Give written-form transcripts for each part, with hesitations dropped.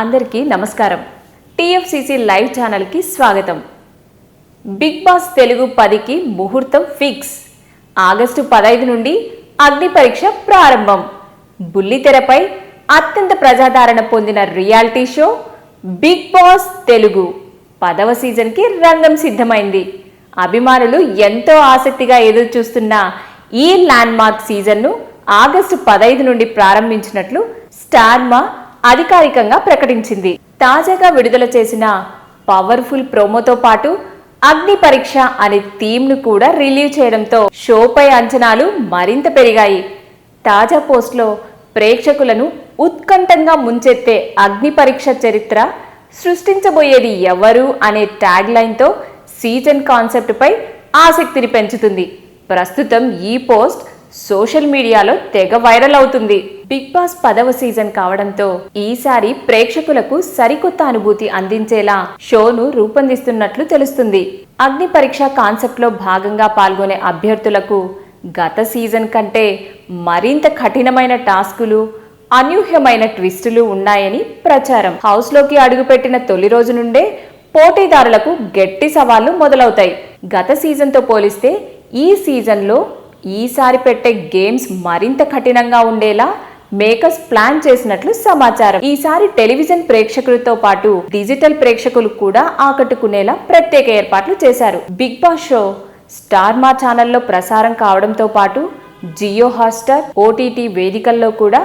అందరికీ నమస్కారం. TFCC live ఛానల్కి స్వాగతం. బిగ్ బాస్ తెలుగు 10కి ముహూర్తం ఫిక్స్. ఆగస్టు 15 నుండి అగ్ని పరీక్ష ప్రారంభం. బుల్లితెరపై అత్యంత ప్రజాదరణ పొందిన reality show big boss Telugu 10వ సీజన్కి రంగం సిద్ధమైంది. అభిమానులు ఎంతో ఆసక్తిగా ఎదురుచూస్తున్న ఈ ల్యాండ్మార్క్ సీజన్ను ఆగస్టు 15 నుండి ప్రారంభించినట్లు స్టార్మా అధికారికంగా ప్రకటించింది. తాజాగా విడుదల చేసిన పవర్ఫుల్ ప్రోమోతో పాటు అగ్ని పరీక్ష అనే థీమ్ను కూడా రిలీవ్ చేయడంతో షోపై అంచనాలు మరింత పెరిగాయి. తాజా పోస్ట్లో ప్రేక్షకులను ఉత్కంఠంగా ముంచెత్తే అగ్ని పరీక్ష చరిత్ర సృష్టించబోయేది ఎవరు అనే ట్యాగ్ లైన్తో సీజన్ కాన్సెప్ట్పై ఆసక్తిని పెంచుతుంది. ప్రస్తుతం ఈ పోస్ట్ సోషల్ మీడియాలో తెగ వైరల్ అవుతుంది. బిగ్ బాస్ 10వ సీజన్ కావడంతో ఈసారి ప్రేక్షకులకు సరికొత్త అనుభూతి అందించేలా షోను రూపొందిస్తున్నట్లు తెలుస్తుంది. అగ్ని పరీక్ష కాన్సెప్ట్లో భాగంగా పాల్గొనే అభ్యర్థులకు గత సీజన్ కంటే మరింత కఠినమైన టాస్కులు, అనూహ్యమైన ట్విస్టులు ఉన్నాయని ప్రచారం. హౌస్లోకి అడుగుపెట్టిన తొలి రోజు నుండే పోటీదారులకు గట్టి సవాళ్లు మొదలవుతాయి. గత సీజన్తో పోలిస్తే ఈ సీజన్లో ఈసారి పెట్టే గేమ్స్ మరింత కఠినంగా ఉండేలా మేకర్స్ ప్లాన్ చేసినట్లు సమాచారం. ఈసారి టెలివిజన్ ప్రేక్షకులతో పాటు డిజిటల్ ప్రేక్షకులు కూడా ఆకట్టుకునేలా ప్రత్యేక ఏర్పాట్లు చేశారు. బిగ్ బాస్ షో స్టార్మా ఛానల్లో ప్రసారం కావడంతో పాటు జియో హాట్స్టార్, ఓటీటీ వేదికల్లో కూడా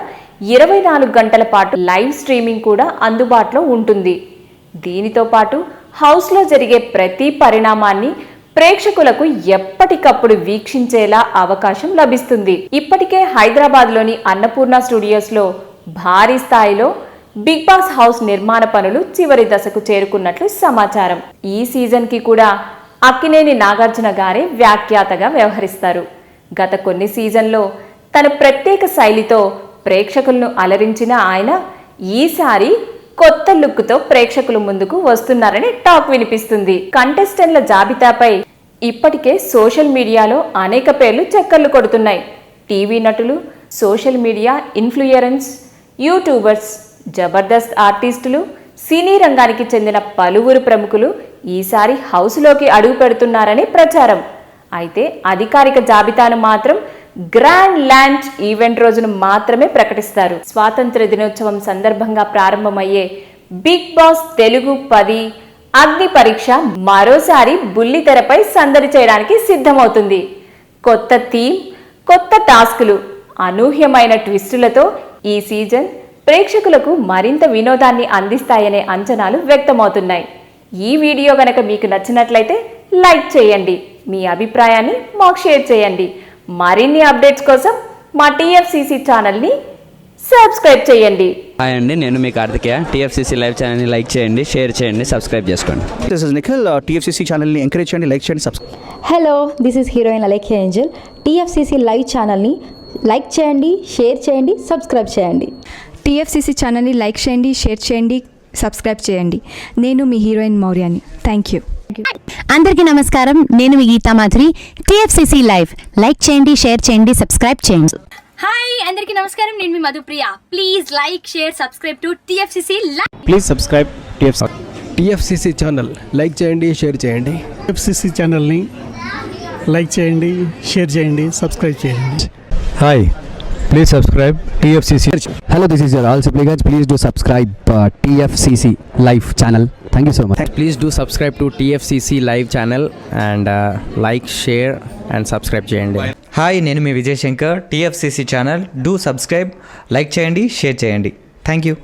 24 గంటల పాటు లైవ్ స్ట్రీమింగ్ కూడా అందుబాటులో ఉంటుంది. దీనితో పాటు హౌస్లో జరిగే ప్రతి పరిణామాన్ని ప్రేక్షకులకు ఎప్పటికప్పుడు వీక్షించేలా అవకాశం లభిస్తుంది. ఇప్పటికే హైదరాబాద్లోని అన్నపూర్ణ స్టూడియోస్లో భారీ స్థాయిలో బిగ్ బాస్ హౌస్ నిర్మాణ పనులు చివరి దశకు చేరుకున్నట్లు సమాచారం. ఈ సీజన్కి కూడా అక్కినేని నాగార్జున గారే వ్యాఖ్యాతగా వ్యవహరిస్తారు. గత కొన్ని సీజన్లో తన ప్రత్యేక శైలితో ప్రేక్షకులను అలరించిన ఆయన ఈసారి కొత్త లుక్తో ప్రేక్షకుల ముందుకు వస్తున్నారని టాక్ వినిపిస్తుంది. కంటెస్టెంట్ల జాబితాపై ఇప్పటికే సోషల్ మీడియాలో అనేక పేర్లు చక్కర్లు కొడుతున్నాయి. టీవీ నటులు, social media influence, YouTubers, Jabardasth ఆర్టిస్టులు, సినీ రంగానికి చెందిన పలువురు ప్రముఖులు ఈసారి హౌస్లోకి అడుగు పెడుతున్నారని ప్రచారం. అయితే అధికారిక జాబితాను మాత్రం గ్రాండ్ లాంచ్ ఈవెంట్ రోజును మాత్రమే ప్రకటిస్తారు. స్వాతంత్ర దినోత్సవం సందర్భంగా ప్రారంభమయ్యే బిగ్ బాస్ తెలుగు 10 అగ్ని పరీక్ష మరోసారి బుల్లితెరపై సందడి చేయడానికి సిద్ధమవుతుంది. కొత్త థీమ్, కొత్త టాస్కులు, అనూహ్యమైన ట్విస్టులతో ఈ సీజన్ ప్రేక్షకులకు మరింత వినోదాన్ని అందిస్తాయనే అంచనాలు వ్యక్తమవుతున్నాయి. ఈ వీడియో గనక మీకు నచ్చినట్లయితే లైక్ చేయండి, మీ అభిప్రాయాన్ని మాకు షేర్ చేయండి. మరిన్ని అప్డేట్స్ కోసం మా టీఎఫ్సీసీ ఛానల్ని సబ్స్క్రైబ్ చేయండి. హాయ్ అండి, నేను మీ కార్తికేయ. టీఎఫ్సీసీ లైవ్ ఛానల్ని లైక్ చేయండి, షేర్ చేయండి, సబ్స్క్రైబ్ చేసుకోండి. This is Nikhil. టీఎఫ్సీసీ ఛానల్ని ఎంకరేజ్ చేయండి, లైక్ చేయండి, subscribe. Hello, this is heroine Alekhya Angel. TFCC live ఛానల్ని లైక్ చేయండి, షేర్ చేయండి, సబ్స్క్రైబ్ చేయండి. టీఎఫ్సీసీ ఛానల్ని లైక్ చేయండి, షేర్ చేయండి, సబ్స్క్రైబ్ చేయండి. నేను మీ హీరోయిన్ మౌర్యాని. Thank you. అందరికీ నమస్కారం, నేను మీ Geetha Madhuri. TFCC live like చేయండి, షేర్ చేయండి, సబ్స్క్రైబ్ చేయండి. హాయ్ అందరికీ నమస్కారం, నేను మీ Madhupriya. Please like, share, subscribe to TFCC live. Please subscribe TFCC channel. Like చేయండి, షేర్ చేయండి. టీఎఫ్సీసీ ఛానల్ని లైక్ చేయండి, షేర్ చేయండి, సబ్స్క్రైబ్ చేయండి. Hi, please subscribe TFCC. Hello, this is your all supplicants. Please do subscribe TFCC live channel. Thank you so much. Please do subscribe to TFCC live channel and like, share and subscribe చేయండి. Hi, నేను మీ Vijay Shankar. TFCC channel do subscribe, like చేయండి, share చేయండి. Thank you.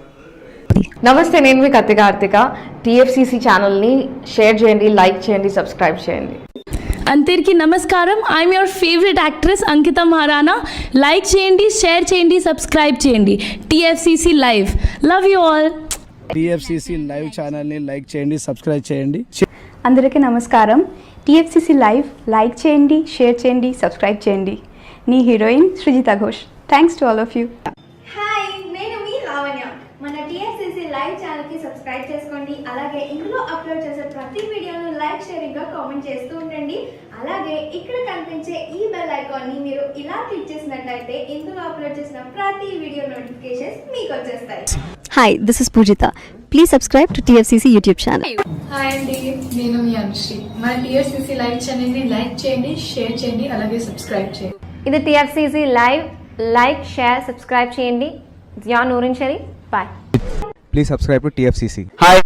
నమస్తే, నేను మీ Karthika. TFCC ఛానల్ని share చేయండి, లైక్ చేయండి, సబ్స్క్రైబ్ చేయండి. అందరికీ నమస్కారం, I'm your favourite actress Ankita Maharana. Like చేయండి, షేర్ చేయండి, సబ్స్క్రైబ్ చేయండి. TFCC live. Love you all. TFCC live ఛానల్ని లైక్ చేయండి, సబ్స్క్రైబ్ చేయండి. అందరికీ నమస్కారం. టీఎఫ్సీసీ లైవ్ లైక్ చేయండి, షేర్ చేయండి, సబ్స్క్రైబ్ చేయండి. నీ heroine Srujitha Ghosh. Thanks to all of you. Hi, నేను మీ లావణ్య. మన టీఎఫ్సీసీ లైవ్ ఛానల్కి సబ్స్క్రైబ్ చేసుకోండి. అలాగే ఇందులో అప్లోడ్ చేసే ప్రతి వీడియోను లైక్, షేరింగ్గా కామెంట్ చేస్తూ ఉండండి. అలాగే ఇక్కడ కనిపించే ఈ బెల్ ఐకాన్ని మీరు ఇలా క్లిక్ చేసినట్లయితే ఇందులో అప్లోడ్ చేసిన ప్రతి వీడియో నోటిఫికేషన్స్ మీకు వచ్చేస్తాయి. Hi this is Pujitha please subscribe to TFCC YouTube channel. Hi అండి, నేను మీ అనుశ్రీ. మన టీఎఫ్సీసీ లైవ్ ఛానల్ని లైక్ చేయండి, షేర్ చేయండి, అలాగే సబ్స్క్రైబ్ చేయండి. ఇది TFCC live. Like, share, subscribe చేయండి. Zia Noorin Sharif. Bye. Please subscribe to TFCC. Hi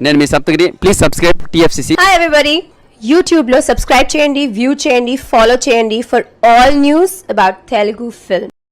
నేను మీ Saptagiri. Please subscribe TFCC. Hi everybody, యూట్యూబ్లో సబ్స్క్రైబ్ చేయండి, వ్యూ చేయండి, ఫాలో చేయండి for all news about Telugu film.